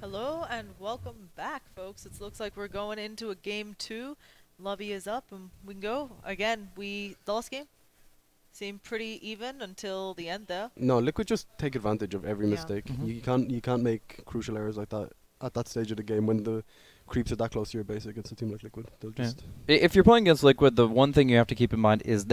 Hello and welcome back, folks. It looks like we're going into a game two. Lobby is up and we can go. Again, the last game seemed pretty even until the end there. No, Liquid just take advantage of every Yeah. mistake. Mhm. You can't make crucial errors like that at that stage of the game when the creeps are that close to your base against a team like Liquid. They'll Yeah. just If you're playing against Liquid, the one thing you have to keep in mind is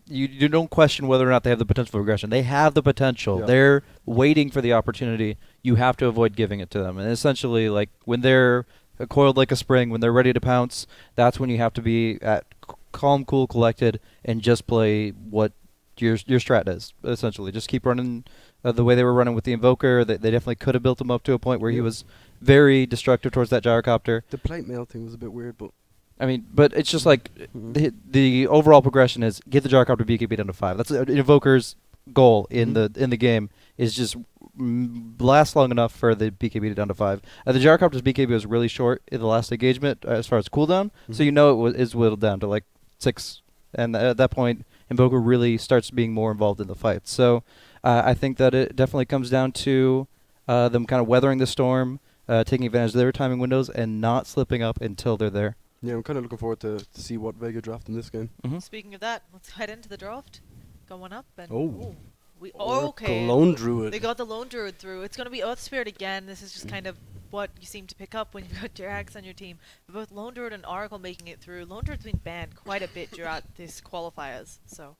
you don't question whether or not they have the potential for aggression. They have the potential. Yeah. They're waiting for the opportunity. You have to avoid giving it to them. And essentially, like when they're coiled like a spring, when they're ready to pounce, that's when you have to be at calm, cool, collected, and just play what your strat is. Essentially, just keep running the way they were running with the Invoker. They definitely could have built him up to a point where he Yeah. was very destructive towards that gyrocopter. the plate mail thing was a bit weird, but I mean, but it's just like Mhm. the overall progression is get the Gyrocopter BKB down to 5. That's an Invoker's goal in the game is just last long enough for the BKB to down to 5. The Gyrocopter's BKB was really short in the last engagement as far as cooldown, so you know is whittled down to like 6, and at that point Invoker really starts being more involved in the fight. So I think that it definitely comes down to them kind of weathering the storm, taking advantage of their timing windows, and not slipping up until they're there. yeah, I'm kind of looking forward to see what Vega draft in this game. Speaking of that, let's head into the draft. Going up and Oh. okay. Lone Druid. They got the lone druid through. It's gonna be Earth Spirit again. This is just kind of what you seem to pick up when you've got Jerax on your team. But both Lone Druid and Oracle making it through. Lone Druid's been banned quite a bit throughout these qualifiers, so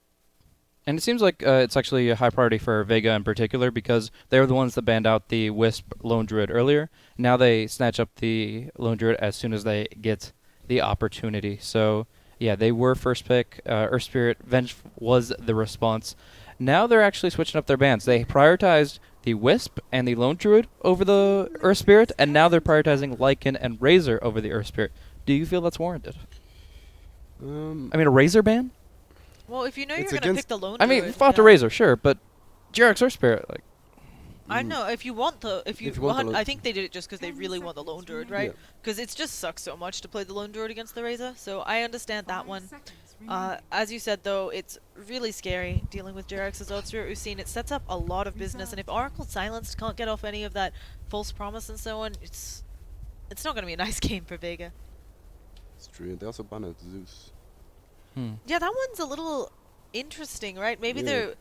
And it seems like it's actually a high priority for Vega in particular because they were the ones that banned out the Wisp Lone Druid earlier. Now they snatch up the Lone Druid as soon as they get the opportunity. So, yeah, they were first pick. Earth Spirit Venge was the response. Now they're actually switching up their bans. They prioritized the Wisp and the Lone Druid over the Earth Spirit, and now they're prioritizing Lycan and Razor over the Earth Spirit. Do you feel that's warranted? I mean, a Razor ban? well, if you know It's you're gonna against- pick the lone I druid, mean, fought the yeah. Razor, sure, but Jerax Earth Spirit, like, I know if you want the If you want the want, lone- I think they did it just because they really want the lone druid, right? Yeah. Because it just sucks so much to play the lone druid against the Razor. So I understand that one. As you said though, it's really scary dealing with Jerax's Earth Spirit. We've seen it sets up a lot of business, and if Oracle Silenced can't get off any of that false promise and so on, it's not gonna be a nice game for Vega. It's true. They also banned out Zeus. Yeah, that one's a little interesting, right? Maybe Yeah.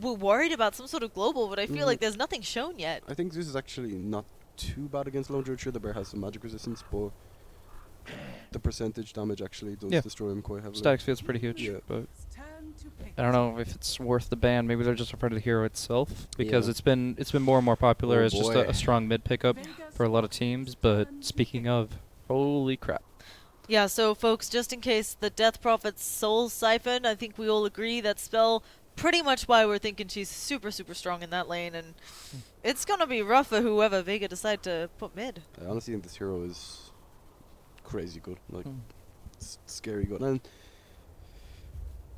we're worried about some sort of global, but I feel Mhm. like there's nothing shown yet. I think Zeus is actually not too bad against Lone Druid. Sure, the bear has some magic resistance, but the percentage damage actually does Yeah. destroy him quite heavily. Static field's pretty huge, Yeah. but I don't know if it's worth the ban. Maybe they're just afraid of the hero itself because Yeah. it's been more and more popular Oh as just boy. a strong mid pickup for a lot of teams. But speaking of, holy crap! Yeah, so folks, just in case the Death Prophet's Soul Siphon, I think we all agree that spell pretty much why we're thinking she's super, super strong in that lane, and it's gonna be rough for whoever Vega decide to put mid. I honestly think this hero is crazy good. Like, Hmm. it's scary good. And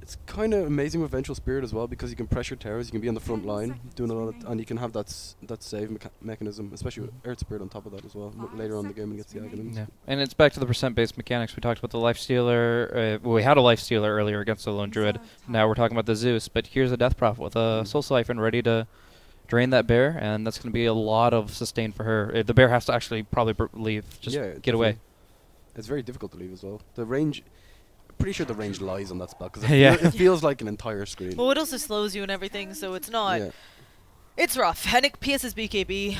it's kind of amazing with Vengeful Spirit as well because you can pressure towers, you can be on the front line doing a lot of, and you can have that that save mechanism, especially with Earth Spirit on top of that as well. Later on in the game when it gets the Aghanim's. Yeah, and it's back to the percent-based mechanics. We talked about the Life Stealer. Well, we had a Life Stealer earlier against the Lone Druid. Now we're talking about the Zeus. But here's a Death Prophet with a Soul Siphon ready to drain that bear, and that's going to be a lot of sustain for her. The bear has to actually probably leave, just Yeah, get away. definitely. It's very difficult to leave as well. The range, pretty sure the range lies on that spell because Yeah. it feels like an entire screen. Well, it also slows you and everything, so it's not. Yeah. It's rough. And it pierces BKB.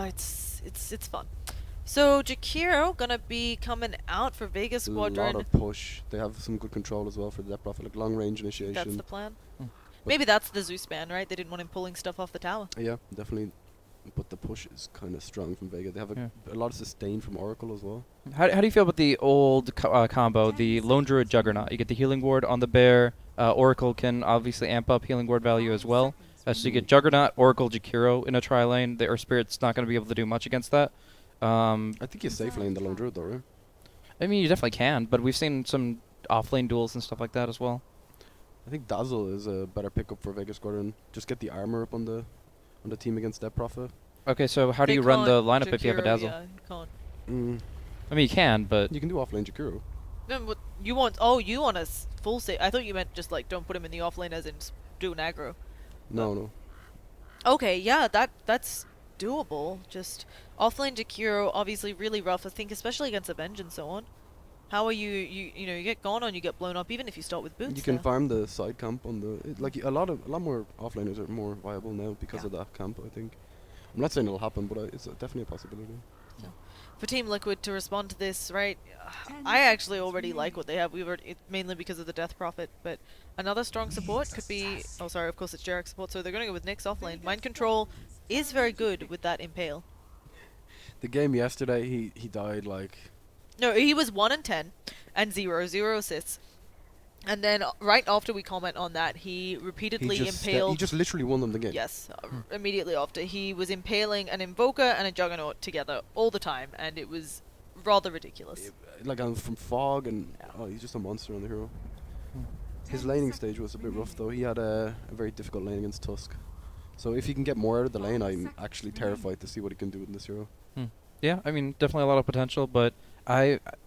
It's fun. So Jakiro gonna be coming out for Vegas A lot Squadron. of push. They have some good control as well for the Death Prophet, like long range initiation. That's the plan. Hmm. Maybe that's the Zeus ban, right? They didn't want him pulling stuff off the tower. Yeah, definitely. But the push is kind of strong from Vega. They have Yeah. a lot of sustain from Oracle as well. How do you feel about the old combo, the Lone Druid Juggernaut? You get the healing ward on the bear. Oracle can obviously amp up healing ward value as well. So you get Juggernaut, Oracle, Jakiro in a tri-lane. The Earth Spirit's not going to be able to do much against that. I think he's safe lane the Lone Druid though, right? I mean, you definitely can, but we've seen some off-lane duels and stuff like that as well. I think Dazzle is a better pickup for Vega Squadron. Just get the armor up on the team against Death Prophet. Okay, so how do They you run the can't lineup if you have a Jakiro, Dazzle? Yeah, you can't. Mm. I mean, you can, but You can do offlane Jakiro. Then what you want? Oh, you want a full save? I thought you meant just like don't put him in the off lane as in do an aggro. No, no. Okay, yeah, that's doable. Just offlane Jakiro, obviously really rough. I think especially against Avenge and so on. How are you know, you get gone on, you get blown up, even if you start with boots. You can there. farm the side camp on the like a lot more offliners are more viable now because Yeah. of that camp. I think. I'm not saying it'll happen, but it's definitely a possibility. For Team Liquid to respond to this, right? I actually already like what they have. Mainly because of the Death Prophet, but another strong support could be. Oh, sorry. Of course, it's Jarek support, so they're going to go with Nyx offlane. Mind Control is very good with that Impale. The game yesterday, he died like. No, he was 1 and 10, and 0 assists. And then right after we comment on that, he repeatedly impaled. He just literally won them the game. Yes, immediately after. He was impaling an Invoker and a Juggernaut together all the time, and it was rather ridiculous. Like from fog and he's just a monster on the hero. His laning stage was a bit rough though. He had a very difficult lane against Tusk. So if he can get more out of the lane, I'm actually terrified to see what he can do with this hero. Yeah, I mean, definitely a lot of potential, but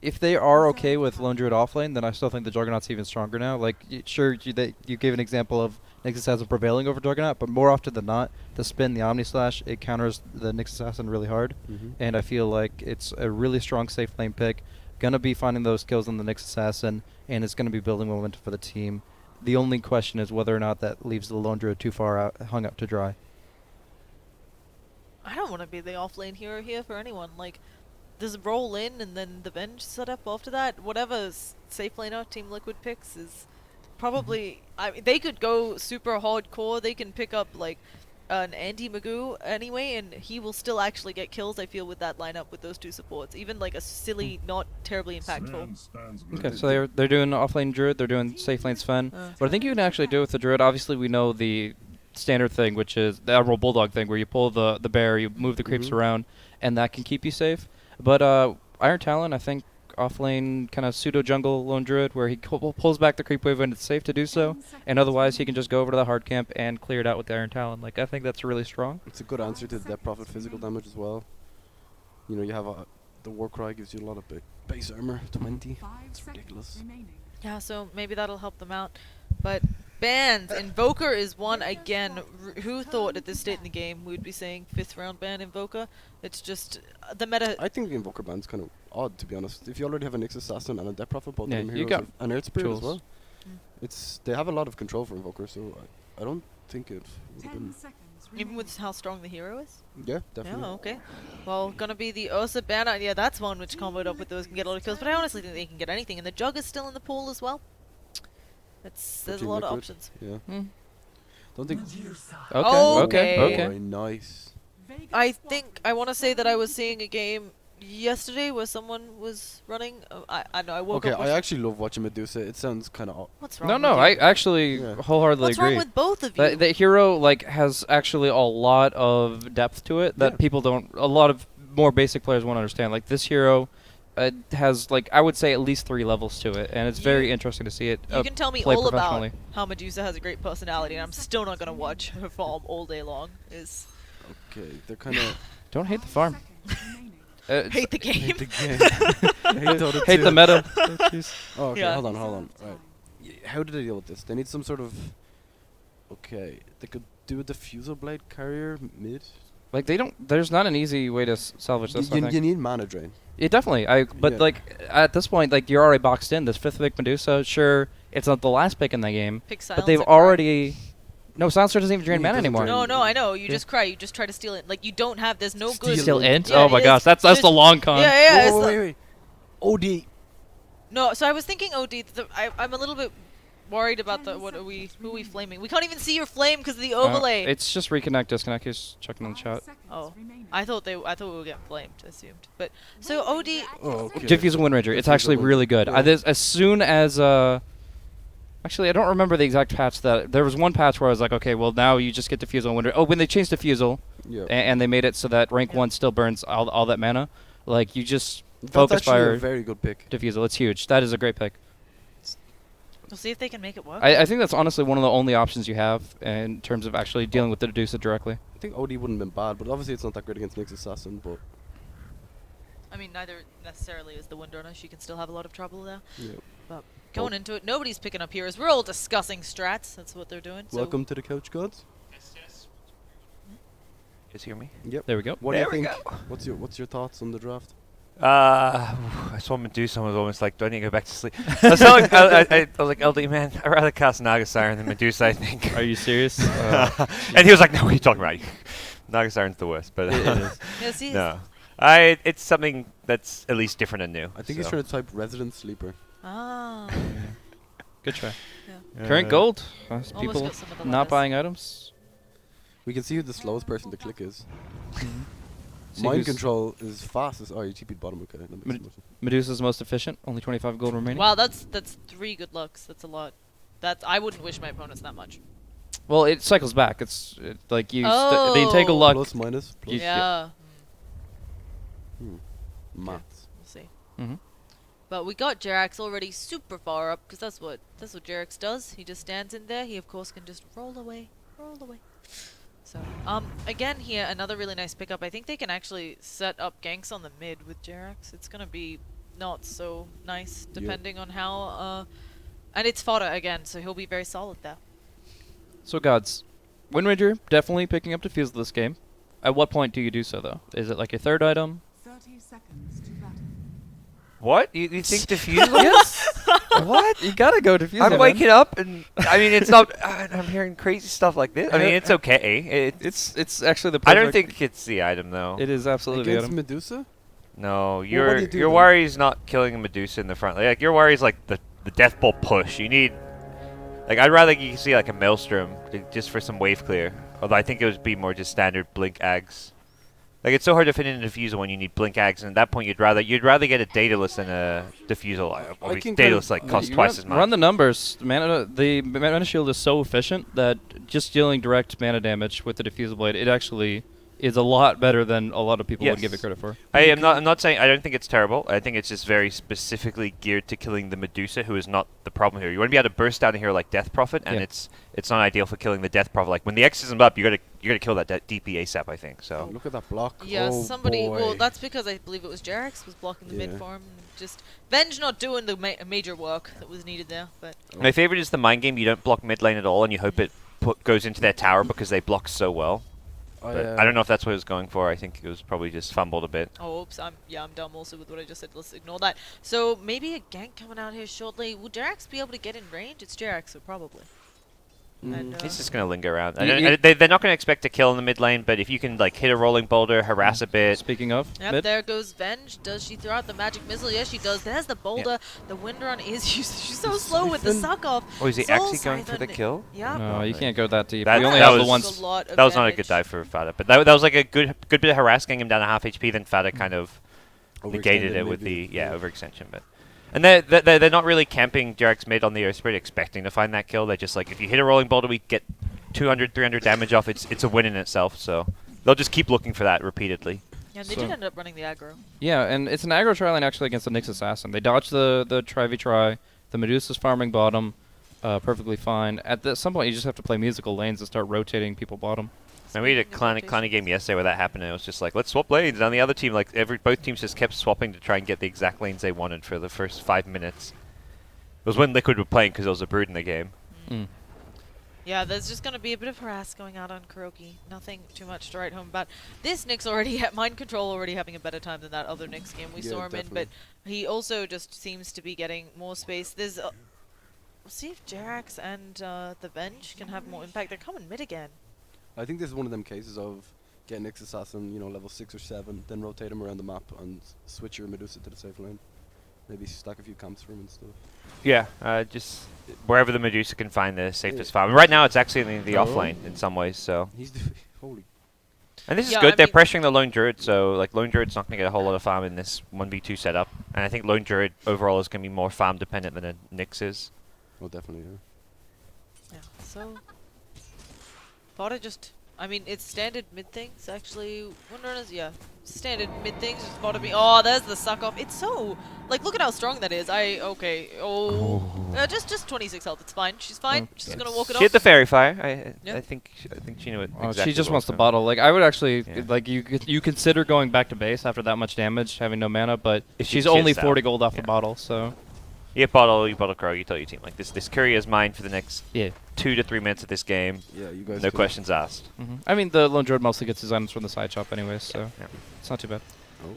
if they are okay with Lone Druid offlane, then I still think the Juggernaut's even stronger now. Like, sure, you gave an example of Nyx Assassin prevailing over Juggernaut, but more often than not, the spin, the Omni Slash, it counters the Nyx Assassin really hard, and I feel like it's a really strong safe lane pick. Gonna be finding those kills on the Nyx Assassin, and it's gonna be building momentum for the team. The only question is whether or not that leaves the Lone Druid too far out, hung up to dry. I don't want to be the offlane hero here for anyone. Like, just roll in and then the bench set up after that. Whatever safe laner Team Liquid picks is probably. I mean, they could go super hardcore. They can pick up like an Andy Magoo anyway, and he will still actually get kills. I feel with that lineup with those two supports, even like a silly, not terribly impactful. Okay, so they're doing offlane Druid, they're doing safe lane Sven. What I think you can actually do with the Druid, obviously we know the standard thing, which is the Admiral Bulldog thing, where you pull the bear, you move the creeps around, and that can keep you safe. But Iron Talon, I think offlane kind of pseudo jungle Lone Druid, where he pulls back the creep wave when it's safe to do so, and otherwise he can just go over to the hard camp and clear it out with the Iron Talon. Like, I think that's really strong. It's a good answer to the Death Prophet physical damage as well. You know, you have the Warcry gives you a lot of base armor, 20. It's ridiculous. Yeah, so maybe that'll help them out. But bans, Invoker is one again. Who thought at this state in the game we would be saying 5th round ban Invoker? It's just the meta. I think the Invoker ban's kind of odd, to be honest. If you already have a Nyx Assassin and a Death Prophet, both of them you heroes, got an Earth Spirit as tools. well. They have a lot of control for Invoker, so I don't think it would have been. Even with how strong the hero is? Yeah, definitely. Yeah, okay. Well, gonna be the Ursa banner. Yeah, that's one which comboed up with those can get a lot of kills, but I honestly think they can get anything. And the Jug is still in the pool as well. There's a Team lot of Liquid. options. Yeah. Don't think. Okay. Very nice. I want to say that I was seeing a game yesterday where someone was running. I know I woke Okay, up. I actually love watching Medusa. It sounds kind of. What's wrong? No, with I you? actually Yeah. wholeheartedly What's agree. wrong with both of you? The hero has actually a lot of depth to it that Yeah. a lot of more basic players won't understand. Like, this hero has, like, I would say at least 3 levels to it, and it's very interesting to see it You can tell me play all about professionally. how Medusa has a great personality, and I'm still not gonna watch her farm all day long. Okay, they're kind of. Don't hate the farm. Hate the game. hate the game. hate Dota Hate 2. the meta. Oh, okay, Yeah. hold on. Right. How do they deal with this? They need some sort of. Okay, they could do a diffusal blade carrier mid. Like, there's not an easy way to salvage this, I think. You need mana drain. Yeah, definitely. But Yeah. like, at this point, like, you're already boxed in. This 5th pick Medusa, sure, it's not the last pick in the game, Pick but silence they've and cry. already. No, Silencer doesn't even drain It mana doesn't anymore. drain- No, I know. You Yeah. just cry. You just try to steal it. Like, you don't have. There's no good. Steal Still int? Yeah, Oh my it gosh, is. that's the There's- long con. Yeah. it's wait. OD. No, so I was thinking OD. I'm a little bit worried about who are we flaming? We can't even see your flame because of the overlay. It's just reconnect, disconnect. He's checking in the chat. Oh, I thought we were getting flamed. Assumed, but so OD. Oh, okay. Diffusal Wind Ranger. It's Diffusal actually Wind- really good. yeah. As soon as actually, I don't remember the exact patch that there was one patch where I was like, okay, well now you just get Diffusal Wind Ranger. Oh, when they changed Diffusal, Yeah. and they made it so that rank Yeah. 1 still burns all that mana. Like, you just That's focus actually fire a very good pick. Diffusal. It's huge. That is a great pick. We'll see if they can make it work. I think that's honestly one of the only options you have in terms of actually dealing with the Medusa directly. I think OD wouldn't have been bad, but obviously it's not that great against Nyx Assassin. But I mean, neither necessarily is the Windrunner. She can still have a lot of trouble there. yeah. But going into it, nobody's picking up heroes. We're all discussing strats. That's what they're doing. So Welcome to the Couch Gods. Just hear me. Yep. There we go. What There do we you think? What's your thoughts on the draft? I saw Medusa and was almost like, do I need to go back to sleep? I was telling, I was like, LD man, I'd rather cast Naga Siren than Medusa, I think. Are you serious? And he was like, no, what are you talking about? Naga Siren's the worst, but It is. Yeah, see, no. It's something that's at least different and new. I think he's trying to type Resident Sleeper. Ah. Good try. Yeah. Current gold. Almost People got some of the not letters. buying items. We can see who the slowest person to click is. See Mind who's- control is fastest. Oh, you TP'd bottom. Okay, that makes Med- more sense. Medusa's most efficient. Only 25 gold remaining. Wow, that's 3 good lucks. That's a lot. I wouldn't wish my opponents that much. Well, it cycles back. It's like you. The Oh. entangle luck. Plus, minus, plus. You- Yeah. Maths. We'll see. Mhm. But we got Jerax already super far up because that's what Jerax does. He just stands in there. He of course can just roll away. So again here another really nice pickup. I think they can actually set up ganks on the mid with Jerax. It's gonna be not so nice depending on how and it's fodder again, so he'll be very solid there. So gods, Wind Ranger definitely picking up defuse this game. At what point do you do so though? Is it like your third item? 30 seconds to battle. What? You think defusal? Yes. What? You gotta go defuse. I'm waking up and I mean it's not. I'm hearing crazy stuff like this. I mean it's okay. It's actually the. I don't perfect- think it's the item though. it is absolutely the Against item. Medusa? No, what your do you do your then? worry is not killing a Medusa in the front. Like your worry is like the death ball push. You need like I'd rather you see like a maelstrom just for some wave clear. Although I think it would be more just standard blink ags. Like it's so hard to fit in a diffusal when you need blink ags, and at that point you'd rather get a dataless than a diffusal. Obviously, can kind of- dataless like costs You twice as much. Run the numbers. The mana shield is so efficient that just dealing direct mana damage with the diffusal blade, it actually is a lot better than a lot of people would give it Yes. credit for. I'm not saying I don't think it's terrible. I think it's just very specifically geared to killing the Medusa, who is not the problem here. You want to be able to burst down here like Death Prophet, and Yeah. it's not ideal for killing the Death Prophet. Like when the X isn't up, you gotta kill that DP ASAP. I think so. Look at that block. Yeah, oh somebody. boy. Well, that's because I believe it was Jerax was blocking the mid Yeah. for him. Just Venge not doing the major work that was needed there. But My favorite is the mind game. You don't block mid lane at all, and you hope it goes into their tower because they block so well. But I don't know if that's what it was going for. I think it was probably just fumbled a bit. oh, oops, I'm dumb also with what I just said. Let's ignore that. So maybe a gank coming out here shortly. Will Jerax be able to get in range? It's Jerax, so probably. And, It's just gonna linger around. You- They're not gonna expect to kill in the mid lane, but if you can like hit a rolling boulder, harass a bit. Speaking of, Yep, mid, there goes Venge. Does she throw out the magic missile? Yes, she does. There's the boulder. The wind run is she's so slow with the Siphon. suck off. Oh, is he Soul actually going for the Siphon. kill? Yeah. no, you can't go that deep. That- We only that have the was- ones. That That was not a good dive for Fada, but that was like a good bit of harass, getting him down to half HP. Then Fada kind of negated Overextended it with maybe. the overextension. But and they're not really camping Jerax mid on the Earth Spirit expecting to find that kill. They're just like, if you hit a rolling boulder, we get 200, 300 damage off. It's a win in itself. So they'll just keep looking for that repeatedly. Yeah, they So- did end up running the aggro. Yeah, and it's an aggro tri lane actually against the Nyx Assassin. They dodge the Tri-V-Tri. The Medusa's farming bottom perfectly fine. Some point, you just have to play musical lanes and start rotating people bottom. And we had a Speaking of Clanny rotations. game yesterday where that happened, and it was just like, let's swap lanes. And on the other team, like both teams just kept swapping to try and get the exact lanes they wanted for the first 5 minutes. It was when Liquid were playing because there was a brood in the game. Mm. Yeah, there's just going to be a bit of harass going out on Kuroki. Nothing too much to write home about. This Nyx already, Mind Control already having a better time than that other Nyx game we Yeah, saw him in, definitely. but he also just seems to be getting more space. There's, we'll see if Jerax and the Venge can have more impact. They're coming mid again. I think this is one of them cases of get Nyx Assassin, level 6 or 7, then rotate him around the map and switch your Medusa to the safe lane. Maybe stack a few camps for him and stuff. Yeah, just wherever the Medusa can find the safest farm. Right now, it's actually in the off Oh. lane in some ways. So, He's holy. and this is Yeah, good. I They're mean- pressuring the Lone Druid, so like Lone Druid's not going to get a whole lot of farm in this 1v2 setup. And I think Lone Druid overall is going to be more farm dependent than a Nyx is. Oh, definitely. Yeah. Yeah, so... Fodder just... I mean, it's standard mid things, actually. Windrunners, yeah. Standard mid things, just Fodder me. Oh, there's the suck off. It's so... Like, look at how strong that is. Okay. Oh. Just 26 health. It's fine. She's fine. Oh, She's gonna walk it She hit off. the Fairy Fire. Yeah. I think she knew it. Oh, exactly she just what wants was to going. bottle. Like I would actually Yeah. like you consider going back to base after that much damage, having no mana, but If she she's only chits out. 40 gold off Yeah. the bottle, so You bottle Crow. You tell your team like this. This Courier is mine for the next yeah. 2 to 3 minutes of this game. Yeah, you guys. No can- questions asked. I mean, the lone druid mostly gets his items from the side shop anyways, so Yeah. it's not too bad. Oh.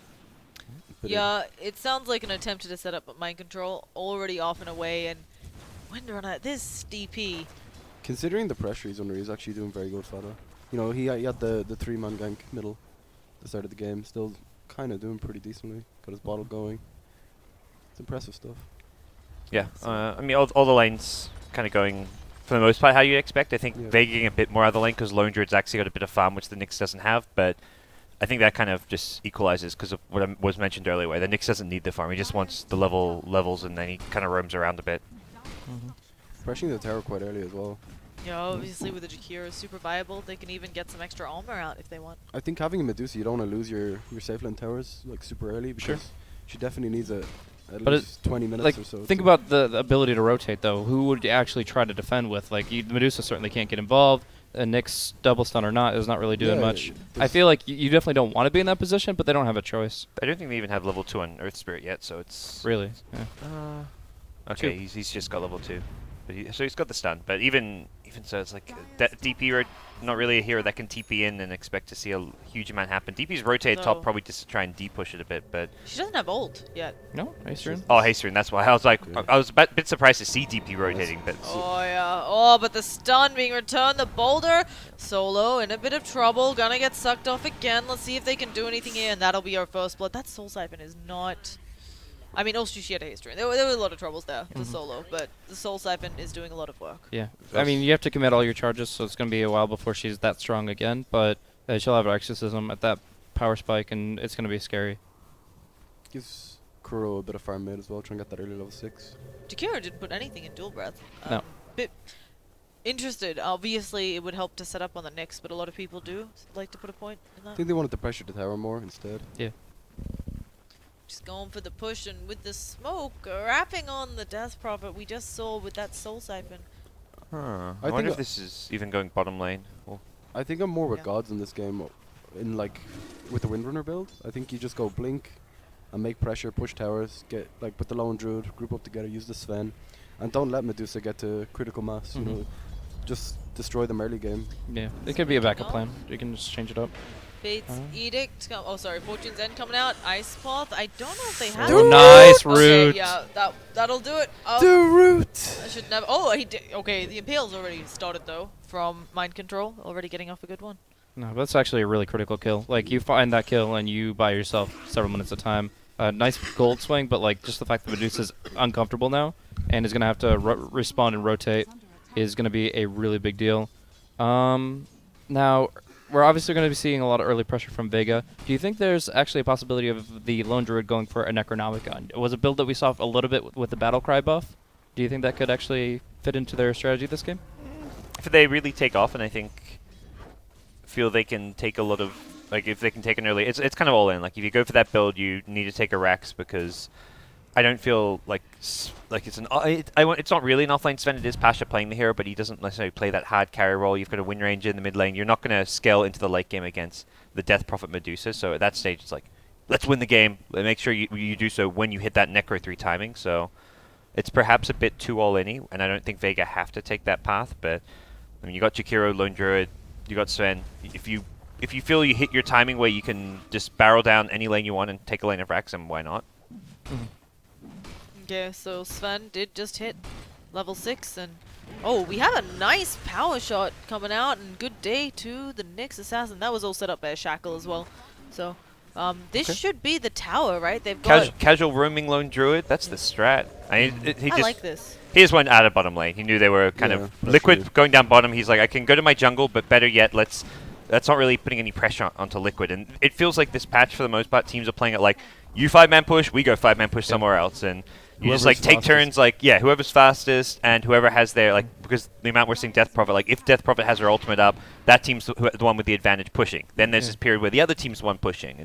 Bit of- Yeah, it sounds like an attempt to set up mind control already off and away, and Wind Runner, this DP. Considering the pressure he's under, he's actually doing very good, Fada. You know, he had the 3-man gank middle at the start of the game. Still kind of doing pretty decently. Got his bottle going. It's impressive stuff. Yeah, I mean, all the lanes kind of going, for the most part, how you expect. I think Yeah. Vega getting a bit more out of the lane because Lone Druid's actually got a bit of farm, which the Nyx doesn't have, but I think that kind of just equalizes because of what was mentioned earlier, where the Nyx doesn't need the farm. He just wants the levels, and then he kind of roams around a bit. Pressuring the tower quite early as well. Yeah, obviously with the Jakiro is super viable. They can even get some extra armor out if they want. I think having a Medusa, you don't want to lose your safe lane towers like super early because Sure. she definitely needs at But least 20 minutes Like, or so. think to- about the ability to rotate, though. Who would actually try to defend with? Like, Medusa certainly can't get involved. Nyx double stun or not is not really doing Yeah, much. I there's- feel like you definitely don't want to be in that position, but they don't have a choice, I don't think they even have level 2 on Earth Spirit yet, so it's... really. Yeah. Okay, Two. he's just got level 2. But so he's got the stun. But even so, it's like that DP road, not really a hero that can TP in and expect to see a huge amount happen. DP's rotated top No. probably just to try and D-push it a bit, but... She doesn't have ult yet. No, nice turn. Oh, Hasterin, that's why. I was like, Yeah. I was a bit surprised to see DP rotating, but... Oh yeah. Oh, but the stun being returned. The boulder solo in a bit of trouble. Gonna get sucked off again. Let's see if they can do anything here, and that'll be our first blood. That Soul Siphon is not. I mean, also she had a history. There were a lot of troubles there to solo, but the Soul Siphon is doing a lot of work. Yeah. I mean, you have to commit all your charges, so it's going to be a while before she's that strong again, but she'll have her exorcism at that power spike, and it's going to be scary. gives Kuro a bit of farm mid as well, trying to get that early level 6. Jakiro didn't put anything in dual breath. No. Bit interested. Obviously, it would help to set up on the Nyx, but a lot of people do like to put a point in I that. think they wanted to pressure the tower more instead. Yeah. Just going for the push, and with the smoke wrapping on the Death Prophet we just saw with that Soul Siphon. Huh. I I wonder think if this is even going bottom lane. Or I think I'm more with Yeah. gods in this game, in like with the Windrunner build. I think you just go blink and make pressure, push towers, get like put the lone druid, group up together, use the Sven, and don't let Medusa get to critical mass. You know, just destroy them early game. Yeah. It could be a backup No. plan. You can just change it up. Fate's Edict. Oh, sorry. Fortune's End coming out. Ice Path. I don't know if they have. Oh, it. nice Okay, root. yeah, that'll do it. root. I should never. Oh, he did. Okay, the Impale's already started though from Mind Control. Already getting off a good one. No, that's actually a really critical kill. Like, you find that kill and you buy yourself several minutes of time. Nice gold swing, but like just the fact that Medusa's uncomfortable now and is going to have to respawn and rotate is going to be a really big deal. Now, we're obviously going to be seeing a lot of early pressure from Vega. Do you think there's actually a possibility of the Lone Druid going for a Necronomicon? It was a build that we saw a little bit with the Battlecry buff. Do you think that could actually fit into their strategy this game? if they really take off, and I feel they can take a lot of, like, if they can take an early, it's kind of all in. Like, if you go for that build, you need to take a Rex, because I don't feel like it's an it's not really an offlane Sven. It is Pasha playing the hero, but he doesn't necessarily play that hard carry role. You've got a Wind Ranger in the mid lane. You're not going to scale into the late game against the Death Prophet Medusa. So at that stage, it's like, let's win the game. Make sure you do so when you hit that Necro 3 timing. So it's perhaps a bit too all-in-y, and I don't think Vega have to take that path. But I mean, you got Jakiro, Lone Druid, you got Sven. If you feel you hit your timing where you can just barrel down any lane you want and take a lane of Raxum, why not? Okay, so Sven did just hit level 6, and oh, we have a nice power shot coming out, and good day to the Nyx Assassin. That was all set up by a Shackle as well. So, this should be the tower, right? They've got... Casual roaming Lone Druid, that's the strat. He I just like this. He just went out of bottom lane. He knew they were kind Yeah, of that's Liquid true. going down bottom. He's like, I can go to my jungle, but better yet, that's not really putting any pressure onto Liquid. And it feels like this patch, for the most part, teams are playing it like, you 5-man push, we go 5-man push somewhere else. And you just like Whoever's take fastest. turns, like, yeah, whoever's fastest and whoever has their, like, because the amount we're seeing Death Prophet, like, if Death Prophet has her ultimate up, that team's the one with the advantage pushing. Then there's Yeah. this period where the other team's the one pushing.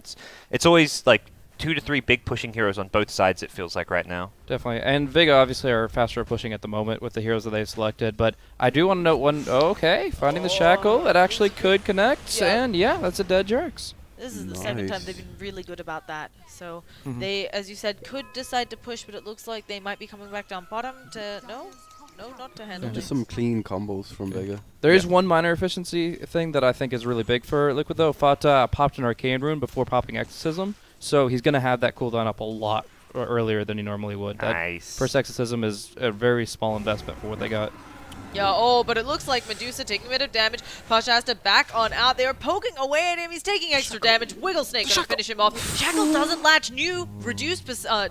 It's always like 2 to 3 big pushing heroes on both sides, it feels like right now. Definitely. And Vega obviously are faster at pushing at the moment with the heroes that they've selected. But I do want to note one. Okay, finding the shackle. That actually could connect. Yeah. And yeah, that's a dead Jerks. This is the second time Nice. they've been really good about that. So Mhm. they, as you said, could decide to push, but it looks like they might be coming back down bottom to... No? No, not to handle Just things. some clean combos from Vega. There is one minor efficiency thing that I think is really big for Liquid, though. Fata popped an Arcane Rune before popping Exorcism, so he's going to have that cooldown up a lot earlier than he normally would. That Nice. first Exorcism is a very small investment for what they got. Yeah, oh, but it looks like Medusa taking a bit of damage. Pasha has to back on out. They are poking away at him. He's taking extra damage. Wiggle Snake gonna finish him off. Shackle doesn't latch. New reduced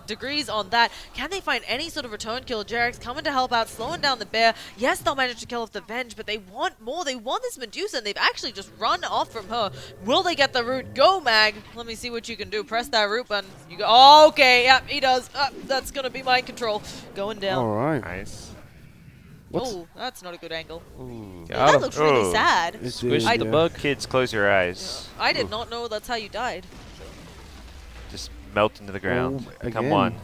degrees on that. Can they find any sort of return kill? Jarek's coming to help out, slowing down the bear. Yes, they'll manage to kill off the Venge, but they want more. They want this Medusa, and they've actually just run off from her. Will they get the root? Go, Mag. Let me see what you can do. Press that root button. You go. Oh, okay, yep, he does. That's gonna be mind control. Going down. All right. Nice. What's Oh, that's not a good angle. Ooh. That looks really Oh. sad. it Squish did, the yeah. bug. Kids, close your eyes. I did not know that's how you died. Just melt into the ground. Oh, Come again. on.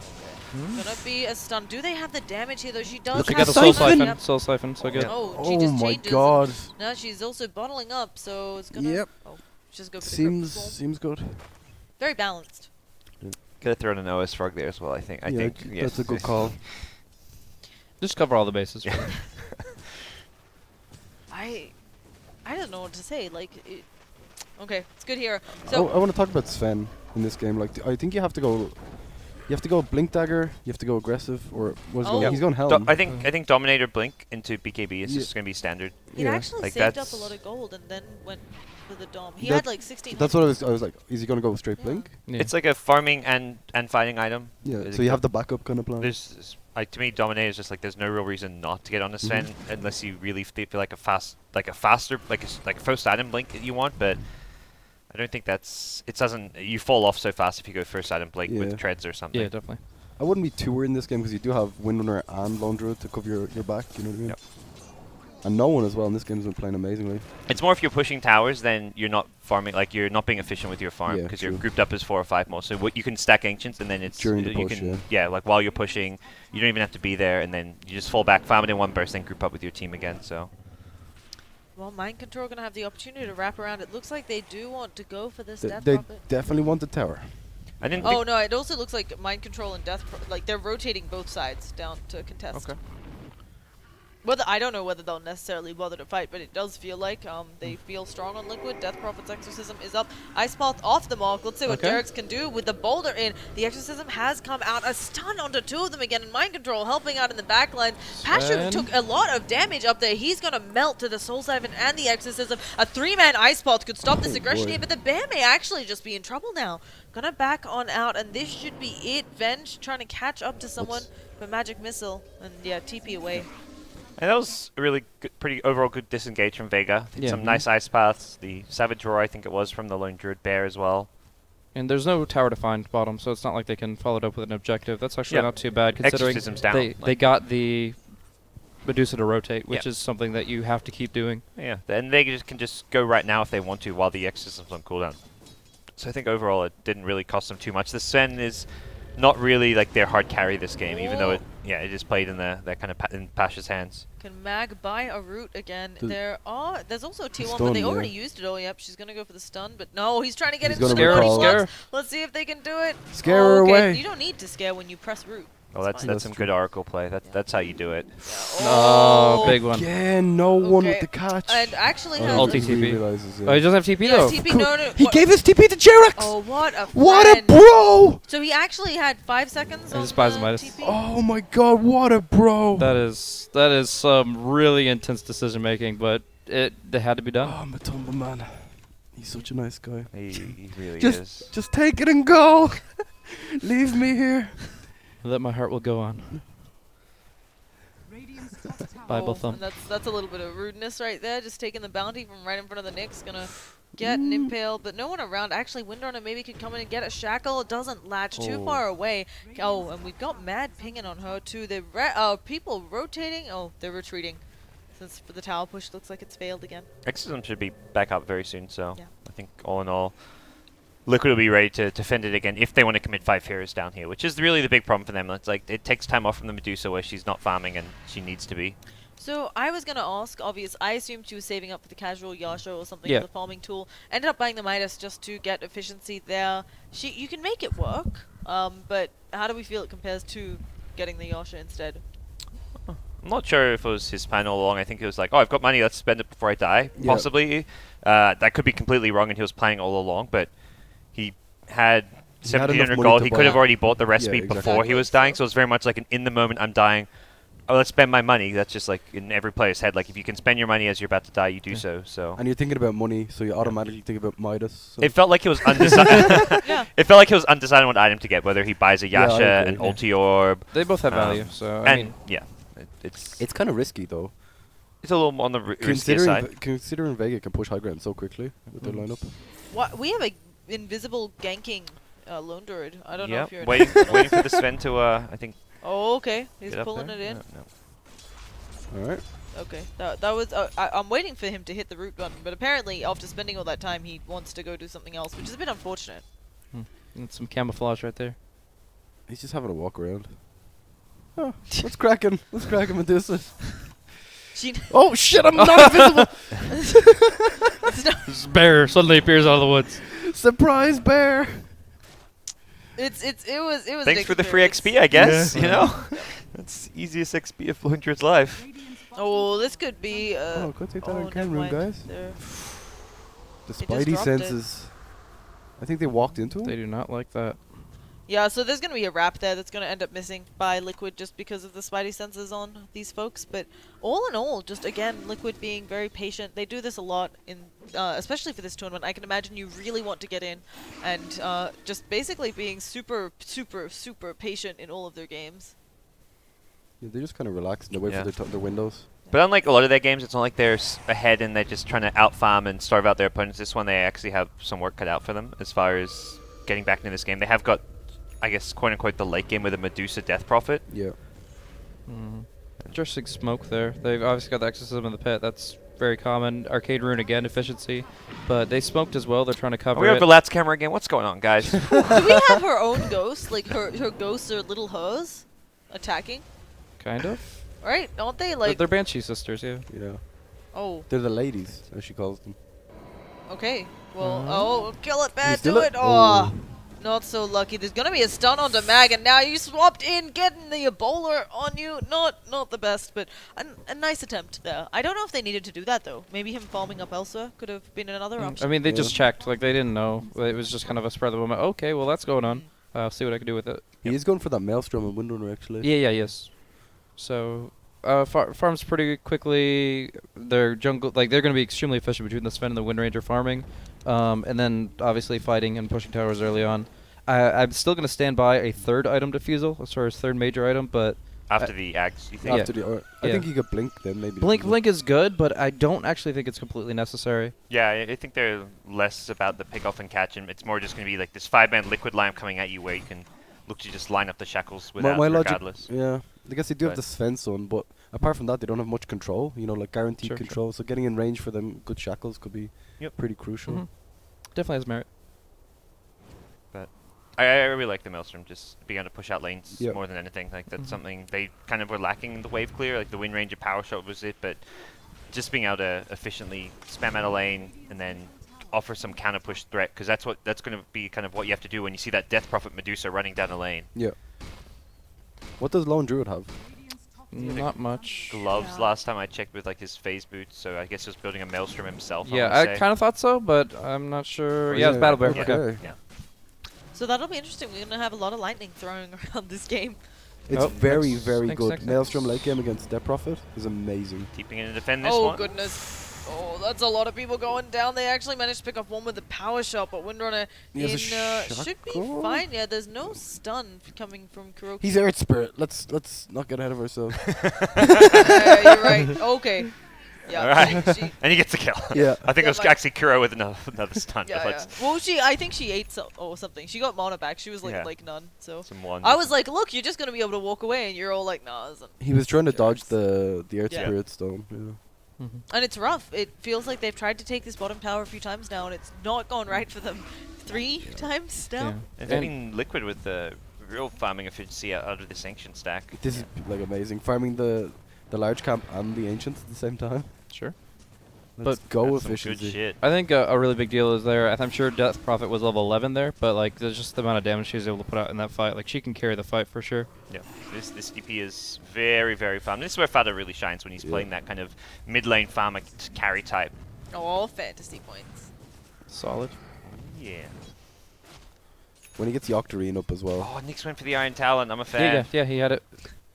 Gonna be a stun. Do they have the damage here though? She does She at got have the Soul Siphon. Siphon. Soul Siphon, so good. Oh, she Oh just my changes. god. Now she's also bottling up, so it's gonna. Yep. Oh, just go for the Seems good. very balanced. Could have thrown an OS frog there as well, I think. I Yeah, think. that's a good call. Just cover all the bases. Yeah. I don't know what to say. Like, okay, it's good here. I So want to talk about Sven in this game. Like, I think you have to go Blink Dagger. You have to go aggressive, or what's Oh. going? Yep. He's going Helm. I think Dominator Blink into BKB is Yeah. just going to be standard. it yeah. actually Like, saved up a that's- lot of gold and then went for the Dom. He That- had like 16. That's what I was like. Is he going to go straight Yeah. Blink? Yeah. It's like a farming and fighting item. Yeah. Is So it you go- have the backup kind of plan. To me, Dominator is just like there's no real reason not to get on a Sven Mm-hmm. unless you really feel like a faster, like a first item blink that you want. But I don't think it doesn't. You fall off so fast if you go first item blink Yeah. with treads or something. Yeah, definitely. I wouldn't be too worried in this game because you do have Windrunner and Lone Druid to cover your back. You know what I mean? Yep. And no one as well in this game has been playing amazingly. It's more if you're pushing towers, then you're not farming, like you're not being efficient with your farm Yeah, because you're true. grouped up as 4 or 5 more. So what you can stack ancients and then it's During the you push, can yeah. like while you're pushing, you don't even have to be there, and then you just fall back, farm it in one burst, then group up with your team again. So Well, Mind Control gonna have the opportunity to wrap around. It looks like they do want to go for this They, Death they Prophet. definitely want the tower. I didn't. Oh think no! It also looks like Mind Control and like they're rotating both sides down to contest. Okay. Whether I don't know whether they'll necessarily bother to fight, but it does feel like they feel strong on Liquid. Death Prophet's Exorcism is up. Ice Path off the mark. Let's see what Okay. Derek's can do with the boulder in. The Exorcism has come out. A stun onto 2 of them again, and Mind Control helping out in the back line. Pashu Sven. took a lot of damage up there. He's gonna melt to the Soul Siphon and the Exorcism. A 3-man Ice Path could stop this Oh, aggression boy. here, but the bear may actually just be in trouble now. Gonna back on out, and this should be it. Venge trying to catch up to someone, but Magic Missile, and yeah, TP away. And that was a really good, pretty overall good disengage from Vega. Did Yeah. some nice ice paths. The Savage Roar, I think it was, from the Lone Druid Bear as well. And there's no tower to find bottom, so it's not like they can follow it up with an objective. That's actually Yeah. not too bad considering Exorcism's down. they like- got the Medusa to rotate, which Yeah. is something that you have to keep doing. Yeah, and they can just go right now if they want to while the Exorcism's on cooldown. So I think overall it didn't really cost them too much. The Sven is not really like their hard carry this game, even though it is played in that kind of in Pasha's hands. Can Mag buy a root again? The- There's also a T1, but stun, they yeah. already used it. Oh, yep, she's gonna go for the stun, but no, he's trying to get He's into the gonna body recall. Scare blocks. her. Let's see if they can do it. Scare her okay. away. You don't need to scare when you press root. Well, that's fine. That's some true. good Oracle play. That's how you do it. Oh, big one. Again, no one Okay. with the catch. And actually Oh, has Ulti a- TP. realizes, Oh, he doesn't have TP yeah, though. TP. Cool. No, He what- gave his TP to Jarex! Oh, what a What a friend. bro! So he actually had 5 seconds And on his the Plasmitis. TP. Oh my god, what a bro! That is some really intense decision making, but they had to be done. Oh, Matumba man. He's such a nice guy. He really Just, is. just take it and go! Leave me here. That my heart will go on. Radiant's top tower Bible Oh, thump. and that's a little bit of rudeness right there. Just taking the bounty from right in front of the Nyx. Gonna get an impale, but no one around. Actually, Windrunner maybe could come in and get a shackle. It doesn't latch too Oh. far away. Oh, and we've got Mad pinging on her too. The people rotating. Oh, they're retreating. Since for the tower push looks like it's failed again. Exorcism should be back up very soon, so Yeah. I think all in all, Liquid will be ready to defend it again if they want to commit 5 heroes down here, which is really the big problem for them. It's like it takes time off from the Medusa where she's not farming and she needs to be. So I was gonna ask, I assumed she was saving up for the casual Yasha or something Yeah. for the farming tool. Ended up buying the Midas just to get efficiency there. You can make it work, but how do we feel it compares to getting the Yasha instead? I'm not sure if it was his plan all along. I think it was like, oh, I've got money, let's spend it before I die. Yeah. Possibly. That could be completely wrong, and he was planning all along. But he had He had enough 1,700 money gold. to He buy could have it. already bought the recipe exactly. before he was dying. So it was very much like an in the moment, I'm dying. Oh, let's spend my money. That's just like in every player's head. Like if you can spend your money as you're about to die, you do so. So And you're thinking about money, so you automatically think about Midas. So it felt like he was undecided. Yeah. It felt like he was undecided on what item to get, whether he buys a Yeah, I Yasha, agree, an yeah. ulti orb. They both have value, so I And mean, yeah, it's it's kind of risky though. a little on the riskier Considering side. considering Vega can push high ground so quickly with their lineup. What we have a invisible ganking lone druid. I don't know Yeah, if you're waiting for the Sven to I think Oh, okay. He's get up pulling there. it in. No. All right. Okay, that was. I'm waiting for him to hit the root button, but apparently after spending all that time, he wants to go do something else, which is a bit unfortunate. that's some camouflage right there. He's just having a walk around. Oh, what's cracking? What's cracking, Medusa? She. Oh shit! I'm not invisible. This bear suddenly appears out of the woods. Surprise bear. It was. Thanks an for the free experience. XP, I guess. Yeah. You know, that's the easiest XP of Lundred's life. Oh, this could be. Oh, go take that oh, on never camera, mind. guys. There. The just Spidey dropped it. senses. I think they walked into They him. do not like that. Yeah, so there's gonna be a wrap there that's gonna end up missing by Liquid just because of the Spidey senses on these folks. But all in all, just again, Liquid being very patient. They do this a lot in, especially for this tournament. I can imagine you really want to get in, and just basically being super, super, super patient in all of their games. Yeah, they just kind of relax and they wait Yeah. for their windows. But unlike a lot of their games, it's not like they're ahead and they're just trying to out-farm and starve out their opponents. This one, they actually have some work cut out for them as far as getting back into this game. They have got, I guess, quote-unquote, the late game with a Medusa Death Prophet. Yeah. Interesting smoke there. They've obviously got the Exorcism in the pit. That's very common. Arcade Rune again, efficiency. But they smoked as well. They're trying to cover Are we it. over Lat's camera again? What's going on, guys? Do we have her own ghost? Like her ghosts are little hers attacking, Kind of. right? Aren't they They're- like? they're Banshee sisters, yeah. Yeah. Oh, They're the ladies, as she calls them. okay. Well, oh, kill it, bad, still do it? it. Oh. Oh. Not so lucky. There's gonna be a stun onto Mag, and now you swapped in, getting the Ebola on you. Not the best, but a nice attempt there. I don't know if they needed to do that though. Maybe him farming up Elsa could have been another I option. mean, they just Yeah. checked. Like, they didn't know. It was just kind of a spread of the moment. Okay, well, that's going on. I'll see what I can do with it. He is going for that Maelstrom and Windrunner, actually. Yeah, yes. So, farms pretty quickly. Their jungle, like, they're going to be extremely efficient between the Sven and the Wind Ranger farming. And then, obviously, fighting and pushing towers early on. I'm still going to stand by a third item defusal, as far as third major item, but After the axe, you think? Yeah. After the, I Yeah. think you could blink then, maybe. Blink is good, but I don't actually think it's completely necessary. Yeah, I think they're less about the pick off and catch, and it's more just going to be like this 5-man liquid lamp coming at you where you can look to just line up the shackles without my logic, regardless. yeah. I guess they do have But- the Sven son, but apart from that, they don't have much control. You know, like guaranteed Sure, sure. control. So getting in range for them, good shackles could be Yep. pretty crucial. Mhm. Definitely has merit. I really like the Maelstrom just being able to push out lanes Yep. more than anything. Like that's Mhm. something they kind of were lacking in the wave clear. Like the Wind Ranger power shot was it, but just being able to efficiently spam out a lane and then offer some counter push threat, because that's going to be kind of what you have to do when you see that Death Prophet Medusa running down a lane. Yeah. What does Lone Druid have? Not much. Gloves Yeah. last time I checked with like his phase boots, so I guess he was building a Maelstrom himself. Yeah, I, I kind of thought so, but I'm not sure. Oh, Yeah, it's yeah, Battle Bear. okay. Okay. Yeah. So that'll be interesting. We're gonna have a lot of lightning throwing around this game. It's Oh, very, next- very next, good. next, Maelstrom next. late game against Death Prophet is amazing. Keeping it to defend this Oh one. goodness. Oh, that's a lot of people going down. They actually managed to pick up one with the power shot, but Windrunner He has a should be shackle? fine. Yeah, there's no stun coming from Kuroki. He's Earth Spirit. Let's not get ahead of ourselves. Yeah, you're right. Okay. Yeah. Alright. She, And he gets a kill. Yeah. I think Yeah, it was like- actually Kuro with another stun. yeah, but yeah. let's- Well, I think she ate something. She got mana back. She was like Yeah. like none. So Some one. I was like, look, you're just gonna be able to walk away, and you're all like, nah. Isn't. He was trying to dodge Jerks. the Earth Yeah. Spirit Stone. Yeah. And it's rough. It feels like they've tried to take this bottom tower a few times now, and it's not gone right for them. 3 times now. Yeah. It's been liquid with the real farming efficiency out of this ancient stack. This is like amazing. Farming the large camp and the ancients at the same time. Sure. Let's But go That's some good efficiency. shit. I think a really big deal is there. I'm sure Death Prophet was level 11 there, but like there's just the amount of damage she was able to put out in that fight. Like she can carry the fight for sure. Yeah, this DP is very, very fun. This is where Fada really shines when he's playing that kind of mid lane farmer carry type. All fantasy points. Solid. Yeah. When he gets the Octarine up as well. Oh, Nyx went for the Iron Talon. I'm a fan. Yeah, he had it.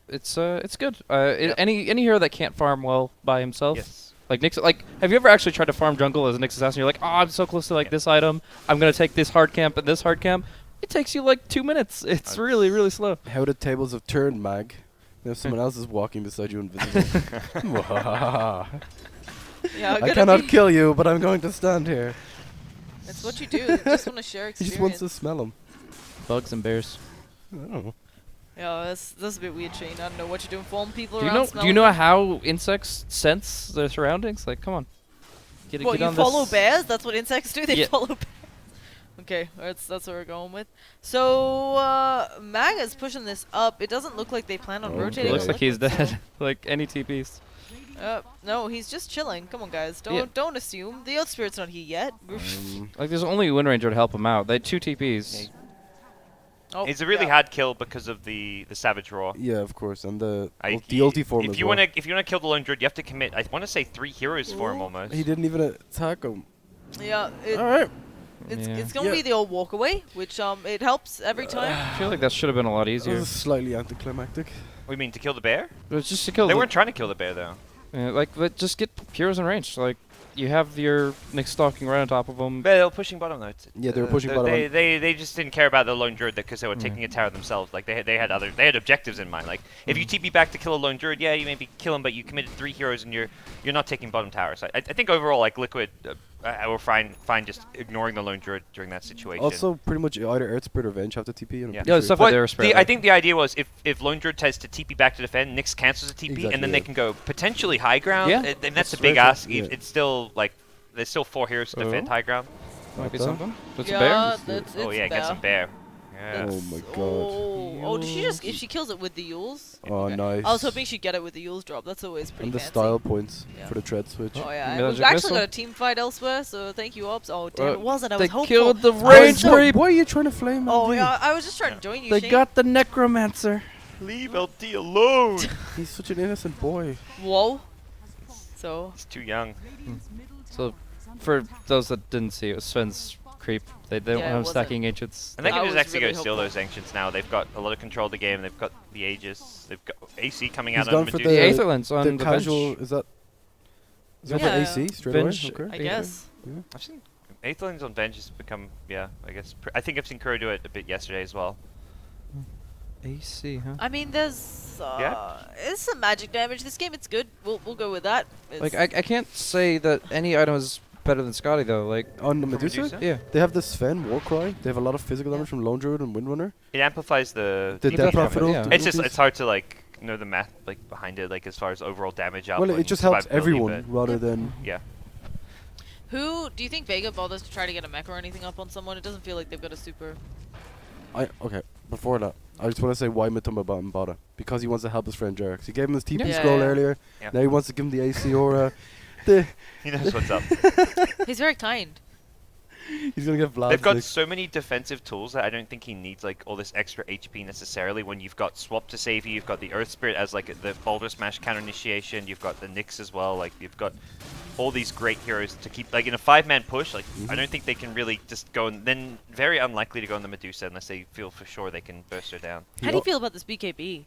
It's good. Yep. Any hero that can't farm well by himself. Yes. Like Nyx, like have you ever actually tried to farm jungle as a Nyx assassin? You're like, oh, I'm so close to like this item. I'm gonna take this hard camp and this hard camp. It takes you like 2 minutes. It's really, really slow. How the tables have turned, Mag. Now someone else is walking beside you invisible. Yeah, I gonna cannot be- kill you, but I'm going to stand here. It's what you do. You just want to share He experience. just wants to smell them. Bugs and bears. I don't know. Yeah, that's a bit weird, Shane. I don't know what you're doing. Following people Do you around. know? Do smelling you know them. how insects sense their surroundings? Like, come on. Get What, get you on follow this. bears? That's what insects do. They Yeah. follow bears. Okay, that's what we're going with. So Maga's pushing this up. It doesn't look like they plan on Okay. rotating. It looks on like he's Liquid, so- dead. Like any TPs. No, he's just chilling. Come on, guys. Don't Yeah. don't assume the Earth Spirit's not here yet. Like there's only Wind Ranger to help him out. They had 2 TPs. Yeah. Oh, It's a really yeah. hard kill because of the Savage Roar. Yeah, of course. And the I- the ulti form if as you well. wanna kill the Lone Druid, you have to commit. I want to say 3 heroes for him almost. He didn't even attack him. Yeah, Alright. it's Yeah. it's gonna Yeah. be the old walk away, which it helps every time. I feel like that should have been a lot That easier. was slightly anticlimactic. We mean to kill the bear? It was just to kill They the, weren't trying to kill the bear though. but just get heroes in range. Like you have your Nick stalking right on top of them. They were pushing bottom though. Yeah, they were pushing bottom. They just didn't care about the lone druid because they were taking a tower themselves. Like they had objectives in mind. Like if you TP back to kill a lone druid, yeah, you maybe kill him, but you committed 3 heroes and you're not taking bottom tower. So I think overall, like Liquid, I will fine just ignoring the lone druid during that situation. Also, pretty much either Earth Spirit or Venge have to TP. And I'm Yeah. pretty Yeah, sure- stuff What like they were spread. I think the idea was if lone druid tries to TP back to defend, Nyx cancels a TP, Exactly, and then yeah. they can go potentially high ground. Yeah. And that's a That's big right, ask. yeah. It's still like there's still 4 heroes to defend Oh. high ground. Might be What the? something. That's yeah, a bear. that's Oh it's yeah, bear. get some bear. Yeah. Oh my god. Oh, did she just if she kills it with the Yules? Oh, Okay. nice. I was hoping she'd get it with the Yules drop. That's always pretty And the fancy. style points Yeah. for the tread switch. Oh yeah, and Magic we've actually missile? got a team fight elsewhere, so thank you, Ops. Oh damn, Uh, it wasn't. I they was hopeful. killed the I was range so- creep. Why are you trying to flame Oh LD? yeah, I was just trying to join you. They Shane. got the necromancer. Leave LD alone. He's such an innocent boy. Whoa. So He's too young. So, for those that didn't see, it was Sven's creep. They don't Yeah, it have wasn't. stacking ancients. And they I can just was actually really go steal hopeful. those ancients now. They've got a lot of control of the game. They've got the Aegis. They've got AC coming He's out gone on for Medusa. The the- Aetherlands on the casual bench. is that Yeah. for AC straight Venge- away? Okay. I guess. I've seen Aetherlands on bench has become, yeah, I guess. I think I've seen Kuro do it a bit yesterday as well. AC, huh? I mean, there's Yeah. it's some magic damage. This game, it's good. We'll go with that. Like, It's- I can't say that any item is better than Scotty, though. Like, On the For Medusa, Medusa? yeah. they have the Sven Warcry. They have a lot of physical damage from Lone Druid and Windrunner. It amplifies the The DP Death damage. Prophet. yeah. It's just ultis. it's hard to like know the math like behind it, like as far as overall damage output. Well, it and just helps survivability, everyone rather than. but yeah. Who do you think Vega bothers to try to get a mech or anything up on someone? It doesn't feel like they've got a super. Okay. Before that, I just want to say why Matumba Bada. Because he wants to help his friend Jerax. He gave him his TP Yeah. scroll Yeah. earlier. Yeah. Now he wants to give him the AC aura. The He knows what's up. He's very kind. He's gonna get Vlad. They've got sick. so many defensive tools that I don't think he needs like all this extra HP necessarily. When you've got Swap to save you, you've got the Earth Spirit as like the Boulder Smash counter initiation. You've got the Nyx as well. Like you've got all these great heroes to keep like in a 5-man push. Like I don't think they can really just go and then very unlikely to go on the Medusa unless they feel for sure they can burst her down. How do you feel about this BKB?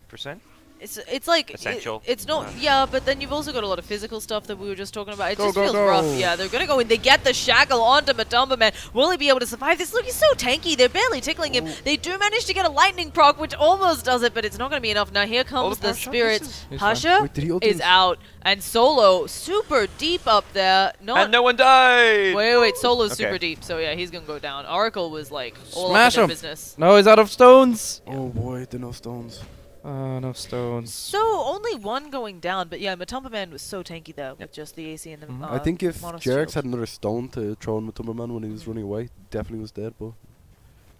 Percent? It's like Essential. it's not but then you've also got a lot of physical stuff that we were just talking about. It Go, just go, feels go. rough. Yeah, they're gonna go in. They get the shackle onto Matumba Man. Will he be able to survive this? Look, he's so tanky. They're barely tickling him. They do manage to get a lightning proc, which almost does it, but it's not gonna be enough. Now here comes the the power shot spirits. misses. He's fine. Pasha Wait, did he ult is his- out, and Solo super deep up there. Not And no one died. wait. Solo's Okay. super deep, so yeah, he's gonna go down. Oracle was like all Smash up in him. their business. No, he's out of stones. Oh boy, there are no stones. No stones. So only one going down, but yeah, Matumba Man was so tanky there with just the AC and the. Mhm. I think if mono Jerax shield. had another stone to throw on Matumba Man when he was running away, definitely was dead. But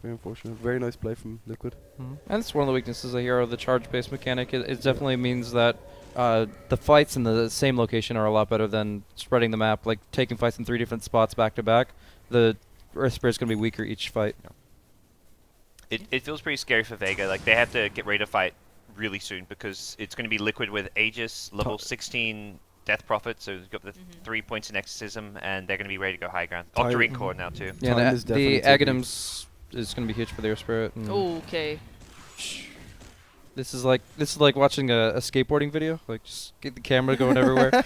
very unfortunate. Very nice play from Liquid. And it's one of the weaknesses of Hero. The charge-based mechanic. It definitely means that the fights in the same location are a lot better than spreading the map, like taking fights in 3 different spots back to back. The Earth Spirit's going to be weaker each fight. It feels pretty scary for Vega. Like, they have to get ready to fight really soon because it's going to be Liquid with Aegis, level 16 Death Prophet, so you've got the 3 points in Exorcism, and they're going to be ready to go high ground. Octarine Core now, too. Yeah, Time is the definitely Aghanims is going to be huge for the Earth Spirit. Okay. This is like watching a skateboarding video. Like, just get the camera going everywhere.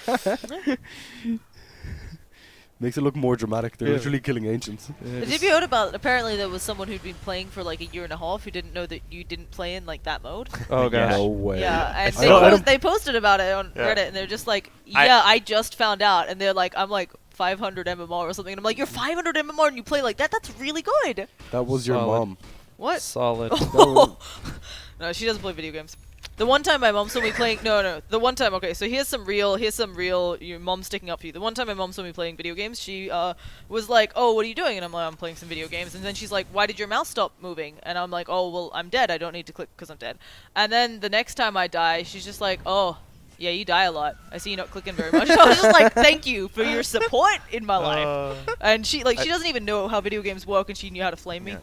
Makes it look more dramatic. They're Yeah. literally killing ancients. Did you heard about? Apparently, there was someone who'd been playing for like a year and a half who didn't know that you didn't play in like that mode. Oh gosh. No way. Yeah, and I don't- they posted about it on Yeah. Reddit, and they're just like, "Yeah, I just found out," and they're like, "I'm like 500 MMR or something," and I'm like, "You're 500 MMR and you play like that? That's really good." That was your Solid. mom. What? Solid. No, she doesn't play video games. The one time my mom saw me playing, no, the one time, okay, so here's some real, your mom's sticking up for you. The one time my mom saw me playing video games, she was like, "Oh, what are you doing?" And I'm like, "I'm playing some video games." And then she's like, "Why did your mouse stop moving?" And I'm like, "Oh, well, I'm dead. I don't need to click because I'm dead." And then the next time I die, she's just like, "Oh, yeah, you die a lot. I see you not clicking very much." I was just like, "Thank you for your support in my life." And she doesn't even know how video games work, and she knew how to flame me. Yeah.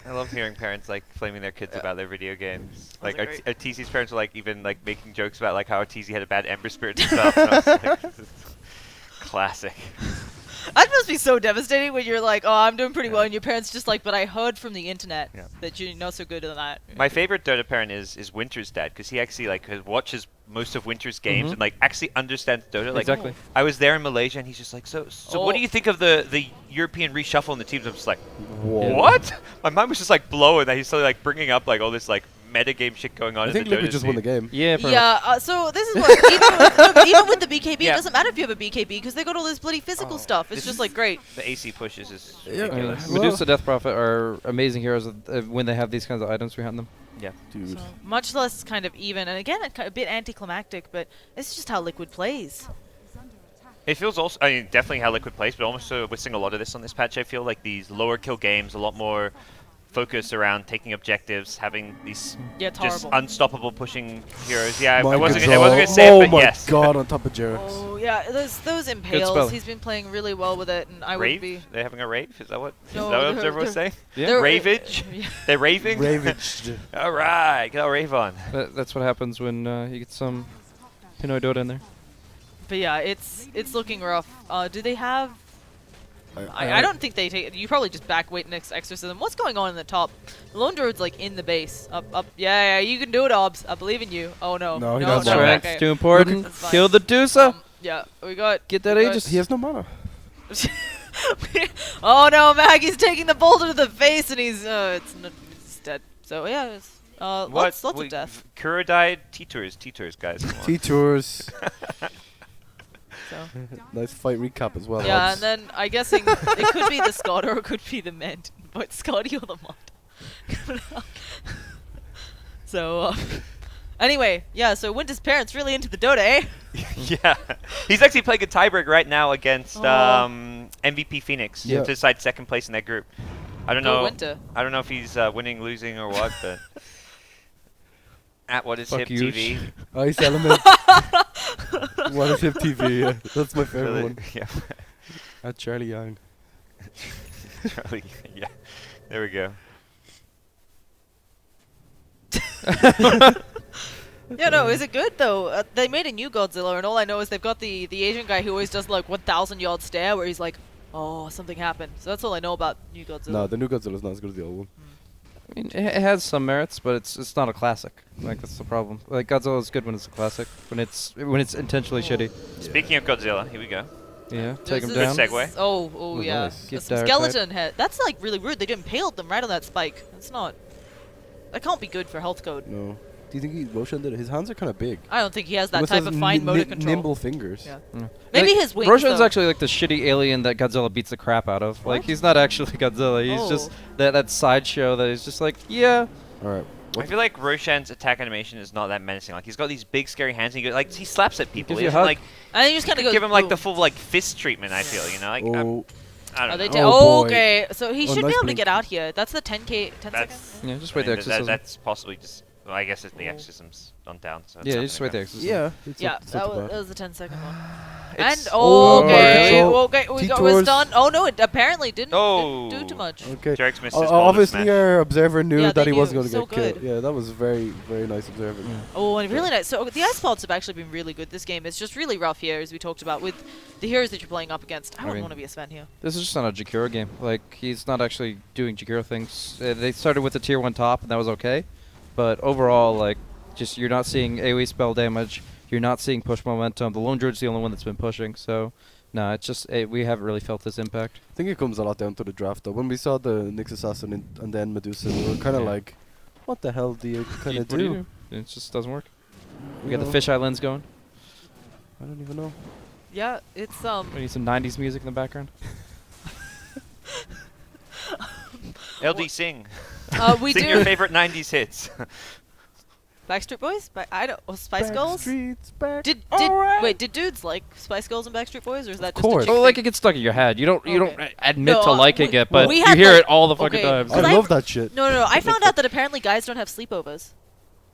I love hearing parents like flaming their kids about their video games. Like Those are great. TC's parents were like even like making jokes about like how TC had a bad Ember Spirit himself. And I was like, this is classic. That must be so devastating when you're like, "Oh, I'm doing pretty well," and your parents just like, "But I heard from the internet that you're not so good at that." My favorite Dota parent is Winter's dad because he actually like watches most of Winter's games and like actually understands Dota. Like Exactly. I was there in Malaysia and he's just like, so what do you think of the European reshuffle in the teams? I'm just like, Whoa. what? My mind was just like blowing that he's suddenly like bringing up like all this like metagame shit going on. I think in the Liquid Dota just scene. won the game. Yeah. pretty much. Yeah, so this is what even with the BKB, Yeah. it doesn't matter if you have a BKB because they got all this bloody physical stuff. It's this just is- like great. The AC pushes is Yeah. I mean, ridiculous. Well- Medusa Death Prophet are amazing heroes when they have these kinds of items behind them. Yeah. Dude. So much less kind of even, and again, a bit anticlimactic, but it's just how Liquid plays. It feels also, I mean, definitely how Liquid plays, but almost we're seeing a lot of this on this patch. I feel like these lower kill games, a lot more focus around taking objectives, having these Yeah, it's just horrible. unstoppable pushing heroes. Yeah, My I wasn't God. gonna say Oh it, but my yes. god, on top of Jerax. Oh yeah, those impales. spell. He's been playing really well with it, and I would Rave? be. They're having a rave? Is that what? No, is that what they're- everyone's saying? Yeah. They're- Ravage? yeah. They're raving? Ravaged. All right, get our rave on. That's what happens when you get some Pinoy Dota in there. But yeah, it's looking rough. Do they have? I don't think they take. You probably just back weight next exorcism. What's going on in the top? The Lone Druid's like in the base. Up. Yeah, you can do it, Obs. I believe in you. Oh no. No, he no, doesn't. no, Strength, okay. too important. That's fine. Kill the Dusa. Yeah, we got. Get that we got- Aegis. He has no mana. Oh no, Maggie's taking the boulder to the face, and he's it's dead. So yeah, it's lots of death. Kuro died. T-Tours, guys. Come on. T-Tours. So. Nice fight recap as well. Yeah, lads. and then I guessing it could be the Scott or it could be the Ment, but Scotty or the Mod. So anyway, yeah. So Winter's parents really into the Dota, eh? Yeah, he's actually playing a tiebreak right now against Oh. MVP Phoenix Yeah. to decide second place in their group. I don't Go know. Winter. I don't know if he's winning, losing, or what, but at what is Fuck Hip you. TV? Ice Element. What is Hip TV? Yeah, that's my favorite Really? one. Yeah, At Charlie Young. Charlie. Yeah, there we go. Yeah, no, is it good though? They made a new Godzilla, and all I know is they've got the Asian guy who always does like 1,000-yard stare, where he's like, "Oh, something happened." So that's all I know about new Godzilla. No, the new Godzilla's not as good as the old one. I mean, it has some merits, but it's not a classic. Like that's the problem. Like Godzilla is good when it's a classic. When it's intentionally shitty. Speaking of Godzilla, here we go. Yeah, take him This down. is- Good segue. Oh, Oh, yeah. nice. Get Some dire skeleton head. That's like really rude. They impaled them right on that spike. That's not. That can't be good for health code. No. Do you think Roshan did it? His hands are kind of big. I don't think he has He that must type have of fine motor ni- control. nimble fingers. Yeah. Mm. Maybe Like, his wings. Roshan's though. actually like the shitty alien that Godzilla beats the crap out of. Like he's not actually Godzilla. He's just that sideshow that is just like yeah. All right. I feel like Roshan's attack animation is not that menacing. Like he's got these big scary hands. And he slaps at people. gives He you a doesn't, hug. like And he just kind of goes. give him like the boom. full like fist treatment. I feel Like Oh, I Are don't they know. Oh, boy. okay, so he Oh, should nice be able to blink. get out here. That's the 10 That's seconds. Yeah, just I wait mean, the exorcism. that's possibly just Well, I guess it's the exorcism's on down. So it's Yeah, not you just gonna wait go. the exorcism. Yeah, it's Yeah, not, it's not too that bad. was the 10-second one. It's- And okay, so okay, we got detours- was done. Oh no, it apparently didn't Oh. do too much. Okay. Jarek's missed O- his bonus obviously, smash. our observer knew Yeah, that they he wasn't knew. going to So get killed. good. Yeah, that was very, very nice observing. Yeah. Oh, and really nice. So the ice pods have actually been really good this game. It's just really rough here, as we talked about, with the heroes that you're playing up against. I I don't mean- want to be a Sven here. This is just not a Jakiro game. Like, he's not actually doing Jakiro things. They started with the tier 1 top, and that was okay. But overall, like, just you're not seeing AoE spell damage. You're not seeing push momentum. The Lone Druid's the only one that's been pushing. So, no, it's just we haven't really felt this impact. I think it comes a lot down to the draft, though. When we saw the Nyx Assassin and then Medusa, we were kind of Yeah. like, what the hell do you kind of What do you do? do? It just doesn't work. We You got the know? fisheye lens going. I don't even know. Yeah, it's We need some 90s music in the background. LD sing. we Sing your do favorite 90s hits. Backstreet Boys. I don't. Spice Girls. Backstreet's back. Did Alright. wait? Did dudes like Spice Girls and Backstreet Boys, or is that just course. a chick Oh, like thing? it gets stuck in your head. You don't Okay. admit No, to liking we- it, but we you had, hear like- it all the fucking okay. times. I 'Cause love that shit. No. I found out that apparently guys don't have sleepovers.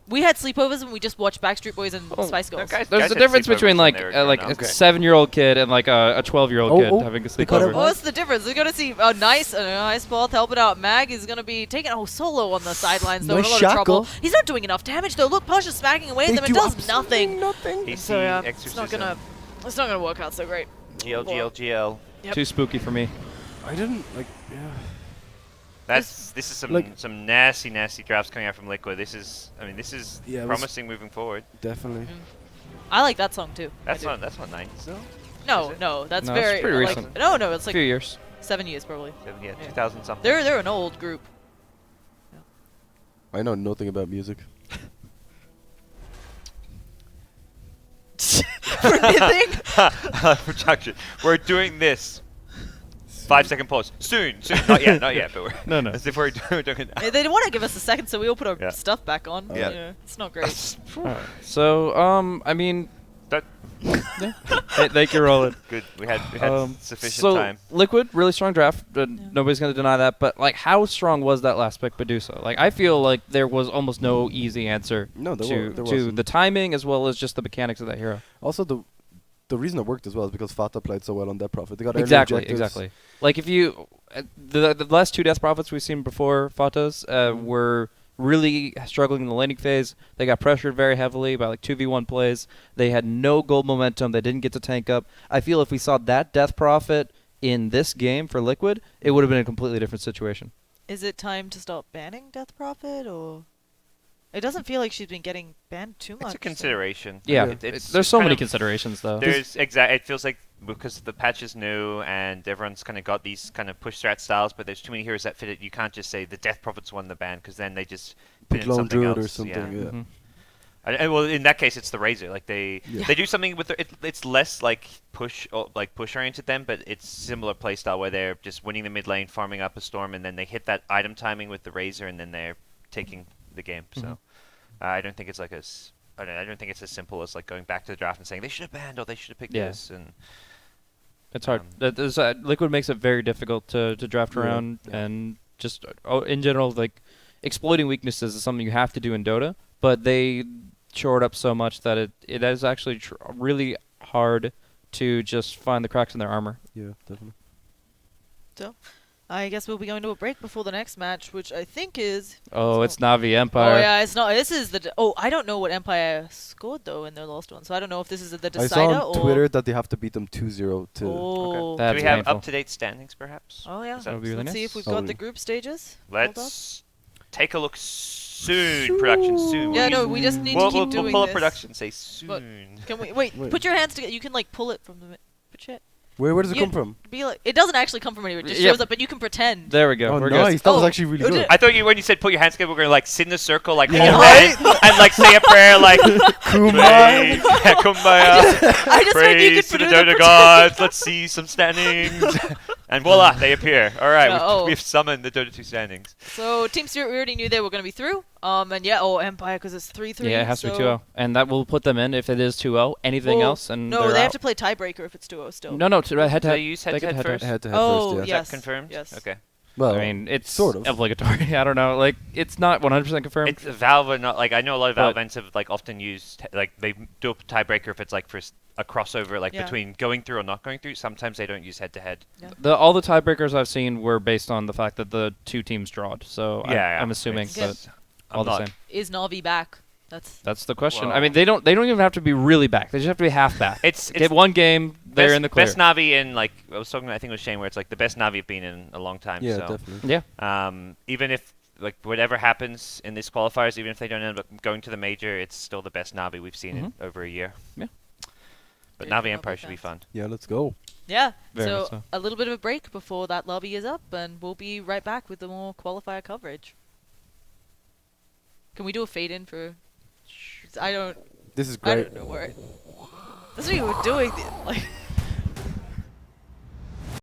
We had sleepovers and we just watched Backstreet Boys and Oh, Spice Girls. guys- There's a had difference sleepovers between when like they were like growing a up. Okay. 7-year-old kid and like a 12-year-old kid having a they cut it sleepover. off. What's the difference? We're gonna see a nice path helping out. Mag is gonna be taking a solo on the sidelines though, in a Nice lot of trouble. shackle. He's not doing enough damage though. Look, Push is smacking away at They them. It do does absolutely nothing. nothing. AC So yeah, exorcism. it's not gonna work out so great. GL, GL, GL. Yep. Too spooky for me. I didn't like. Yeah. This is some Like- some nasty drafts coming out from Liquid. This is Yeah, it was- promising moving forward. Definitely. I like that song too. That's I do. not 90s though. No, Is it? no, that's No, it's very pretty like, recent. no, it's A like few years. 7 years probably. Yeah, Yeah. 2000 something. They're an old group. I know nothing about music. For anything. Projection. We're doing this. 5-second pause. Soon. Not yet, but we're No. as if we're doing it now. They didn't want to give us a second, so we all put our Yeah. stuff back on. Yeah. It's not great. Alright. So, I mean, That- thank you, Roland. Good. We had sufficient so time. Liquid, really strong draft. Nobody's gonna deny that. But like, how strong was that last pick, Medusa? Like, I feel like there was almost no easy answer No, there to wasn't. the timing as well as just the mechanics of that hero. Also, the reason it worked as well is because Fata played so well on Death Prophet. They got early Exactly, objectives. exactly. Like if you, the last two Death Prophets we've seen before Fatas were really struggling in the laning phase. They got pressured very heavily by like 2v1 plays. They had no gold momentum. They didn't get to tank up. I feel if we saw that Death Prophet in this game for Liquid, it would have been a completely different situation. Is it time to stop banning Death Prophet, or it doesn't feel like she's been getting banned too much? It's a consideration. Yeah, It's there's so kind many of- considerations though. It feels like because the patch is new and everyone's kind of got these kind of push strat styles, but there's too many heroes that fit it. You can't just say the Death Prophets won the ban because then they just put Pick in Lone something Druid else. or something. Yeah. Mhm. Well, in that case, it's the Razor. Like they Yeah. do something with it's less like push oriented then, but it's similar playstyle where they're just winning the mid lane, farming up a storm, and then they hit that item timing with the Razor, and then they're taking the game. So Mhm. I don't think it's like I don't think it's as simple as like going back to the draft and saying they should have banned or they should have picked Yeah. this. And It's hard. Um, Liquid makes it very difficult to draft Yeah. around, Yeah. and just in general, like exploiting weaknesses is something you have to do in Dota. But they shore it up so much that it is actually really hard to just find the cracks in their armor. Yeah, definitely. I guess we'll be going to a break before the next match, which I think is. Oh, it's Navi Empire. Oh yeah, it's not. This is the. I don't know what Empire scored though in their last one, so I don't know if this is the I decider saw on or. Twitter that they have to beat them 2-0 to. Oh. That- do we That's have painful. up-to-date standings, perhaps? Oh yeah. Is that- That would be really Let's see nice. if we've Oh, got the yeah. group stages. Let's take a look soon. Production soon. Yeah, no, we just need We'll to keep doing pull up this. production. Say But- soon. Can we wait? Wait. Put your hands together. You can like pull it from the. Put your. Where does it You- come from? Be like. It doesn't actually come from anywhere. It just Yep. shows up, but you can pretend. There we go. Oh, We're nice. good. That was Oh, actually really oh, good. did- I thought when you said put your hands together, we're gonna like sit in a circle, like Yeah. hold hands and like say a prayer, like Kumbaya. Pray, Kumbaya. I just meant you Praise could to the put it in Dota the gods. Let's see some standings. And voila, they appear. All right, Yeah, oh. we've summoned the Dota 2 standings. So Team Spirit, we already knew they were going to be through. And yeah, Empire because it's 3-3. Yeah, it has to be so 2-0, and that will put them in if it is 2-0. Anything Well, else, and No, they're they have out. to play tiebreaker if it's 2-0 still. No, head to Do head. they use They head-to-head get first? Head to head Oh, first, yeah. Is yes. that confirmed? Yes. Okay. Well, I mean, it's sort of. obligatory. I don't know. Like, it's not 100% confirmed. It's Valve are not like I know a lot of Valve But- events have like often used like they do a tiebreaker if it's like for a crossover like Yeah. between going through or not going through. Sometimes they don't use head to head. all the tiebreakers I've seen were based on the fact that the two teams drawed. So I'm assuming, It's- but I'm all the not- same. Is Navi back? That's That's the question. I Well- mean, they don't even have to be really back. They just have to be half back. It's Get one game, they're best, in the clear. best Navi in like I was talking. I think it was Shane where it's like the best Navi have been in a long time. Yeah, so. definitely. Yeah. Even if like whatever happens in these qualifiers, even if they don't end up going to the major, it's still the best Navi we've seen in over a year. Yeah. But Very Navi good Empire Navi should be fans. fun. Yeah, let's go. Yeah. Very So much so. a little bit of a break before that lobby is up, and we'll be right back with the more qualifier coverage. Can we do a fade in for? I don't. This is I great. don't know where. That's what you were doing. Like.